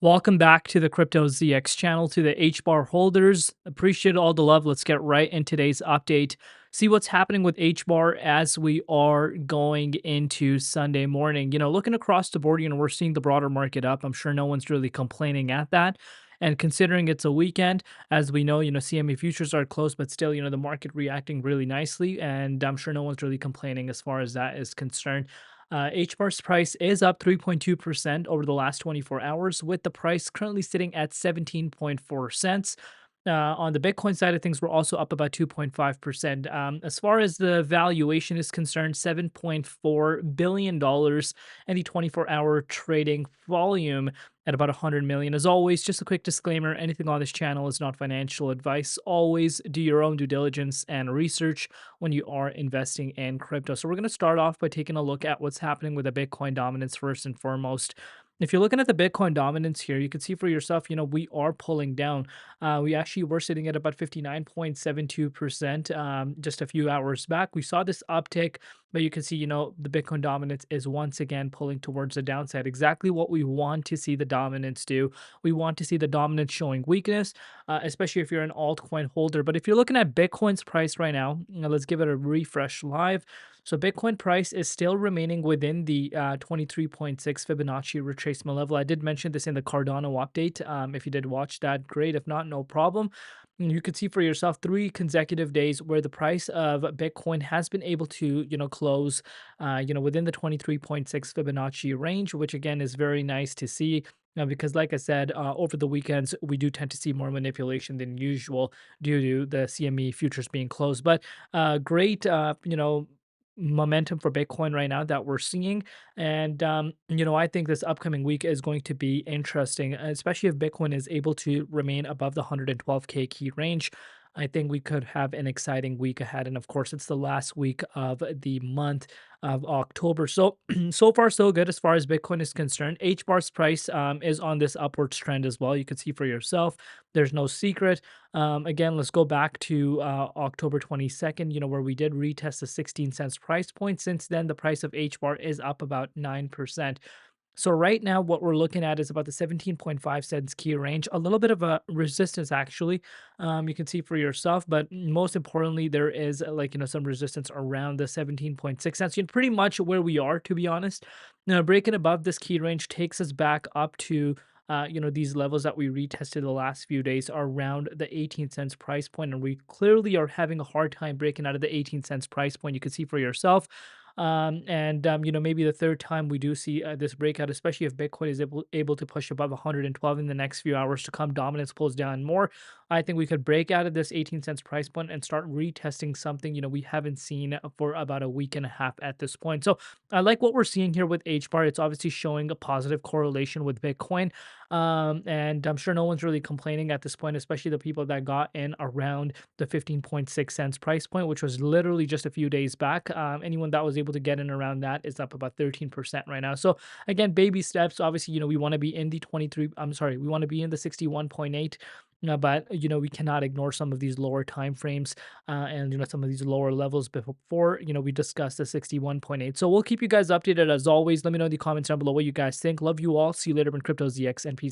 Welcome back to the Crypto ZX channel, to the Hbar holders. Appreciate all the love. Let's get right in today's update. See what's happening with Hbar as we are going into Sunday morning. Looking across the board, we're seeing the broader market up. I'm sure no one's really complaining at that. And considering it's a weekend, as we know, CME futures are closed, but still, the market reacting really nicely. And I'm sure no one's really complaining as far as that is concerned. HBAR's price is up 3.2% over the last 24 hours, with the price currently sitting at 17.4 cents. On the Bitcoin side of things, we're also up about 2.5%. As far as the valuation is concerned, $7.4 billion, and the 24-hour trading volume at about 100 million. As always, just a quick disclaimer, anything on this channel is not financial advice. Always do your own due diligence and research when you are investing in crypto. So we're going to start off by taking a look at what's happening with the Bitcoin dominance first and foremost. If you're looking at the Bitcoin dominance here, you can see for yourself, we are pulling down. We actually were sitting at about 59.72% just a few hours back. We saw this uptick, but you can see, the Bitcoin dominance is once again pulling towards the downside. Exactly what we want to see the dominance do. We want to see the dominance showing weakness, especially if you're an altcoin holder. But if you're looking at Bitcoin's price right now, let's give it a refresh live. So Bitcoin price is still remaining within the 23.6 Fibonacci retracement level. I did mention this in the Cardano update. If you did watch that, great. If not, no problem. And you could see for yourself 3 consecutive days where the price of Bitcoin has been able to, close, within the 23.6 Fibonacci range, which again is very nice to see. Because, like I said, over the weekends, we do tend to see more manipulation than usual due to the CME futures being closed. But great, momentum for Bitcoin right now that we're seeing. And, I think this upcoming week is going to be interesting, especially if Bitcoin is able to remain above the 112K key range. I think we could have an exciting week ahead. And of course, it's the last week of the month of October. So, so far, so good as far as Bitcoin is concerned. HBAR's price is on this upwards trend as well. You can see for yourself. There's no secret. Again, let's go back to October 22nd, where we did retest the 16 cents price point. Since then, the price of HBAR is up about 9%. So right now, what we're looking at is about the 17.5 cents key range, a little bit of a resistance actually. You can see for yourself, but most importantly, there is some resistance around the 17.6 cents. Pretty much where we are, to be honest. Now, breaking above this key range takes us back up to these levels that we retested the last few days are around the 18 cents price point, and we clearly are having a hard time breaking out of the 18 cents price point. You can see for yourself. And maybe the third time we do see this breakout, especially if Bitcoin is able to push above 112 in the next few hours to come, dominance pulls down more. I think we could break out of this 18 cents price point and start retesting something we haven't seen for about a week and a half at this point. So I like what we're seeing here with HBAR. It's obviously showing a positive correlation with Bitcoin. And I'm sure no one's really complaining at this point, especially the people that got in around the 15.6 cents price point, which was literally just a few days back. Anyone that was able to get in around that is up about 13% right now. So again, baby steps. Obviously, we want to be in the 23. I'm sorry, we want to be in the 61.8. But we cannot ignore some of these lower time frames and some of these lower levels before we discuss the 61.8. So we'll keep you guys updated as always. Let me know in the comments down below what you guys think. Love you all. See you later in Crypto ZX and peace.